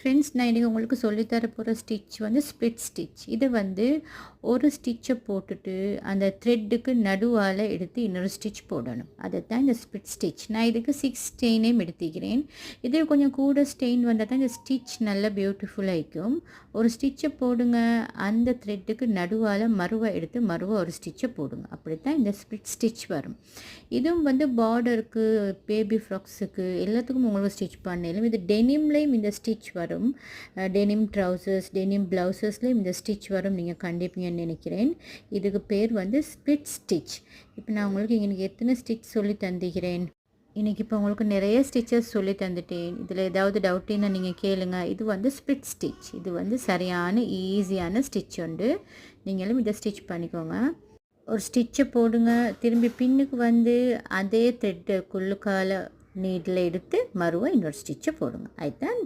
Friends, நான் இன்றைக்கி உங்களுக்கு சொல்லித்தர போகிற ஸ்டிச் வந்து ஸ்ப்ளிட் ஸ்டிச். இதை வந்து ஒரு ஸ்டிச்சை போட்டுட்டு அந்த த்ரெட்டுக்கு நடுவால் எடுத்து இன்னொரு ஸ்டிச் போடணும். அதை தான் இந்த ஸ்ப்ளிட் ஸ்டிச். நான் இதுக்கு 6 ஸ்டெயினையும் எடுத்துக்கிறேன். இது கொஞ்சம் கூட ஸ்டெயின் வந்தால் தான் இந்த ஸ்டிச் நல்லா பியூட்டிஃபுல்லாக இருக்கும். ஒரு ஸ்டிச்சை போடுங்க, அந்த த்ரெட்டுக்கு நடுவால் மறுவை எடுத்து மறுவை ஒரு ஸ்டிச்சை போடுங்க. அப்படி தான் இந்த ஸ்ப்ளிட் ஸ்டிச் வரும். இதுவும் வந்து பார்டருக்கு, பேபி ஃப்ராக்ஸுக்கு எல்லாத்துக்கும் உங்களுக்கு ஸ்டிச் பண்ணலாம். இது டெனிம்லேயும் இந்த ஸ்டிச் வரும். டெனிம் ட்ரவுசர்ஸ், டெனிம் ப்ளவுசஸ்லேயும் இந்த ஸ்டிச் வரும். நீங்கள் கண்டிப்பீங்கன்னு நினைக்கிறேன். இதுக்கு பேர் வந்து ஸ்ப்ளிட் ஸ்டிச். இப்போ நான் உங்களுக்கு இன்றைக்கி எத்தனை ஸ்டிச் சொல்லி தந்துக்கிறேன். இன்றைக்கி இப்போ உங்களுக்கு நிறைய ஸ்டிச்சஸ் சொல்லி தந்துட்டேன். இதில் ஏதாவது டவுட்டுன்னா நீங்கள் கேளுங்க. இது வந்து ஸ்ப்ளிட் ஸ்டிச். இது வந்து சரியான ஈஸியான ஸ்டிச் உண்டு. நீங்களும் இதை ஸ்டிச் பண்ணிக்கோங்க. ஒரு ஸ்டிச்சை போடுங்க, திரும்பி பின்னுக்கு வந்து அதே த்ரெட்டு குள்ளுக்கால நீடில் எடுத்து மறுவா இன்னொரு ஸ்டிச்சை போடுங்க. அதுதான்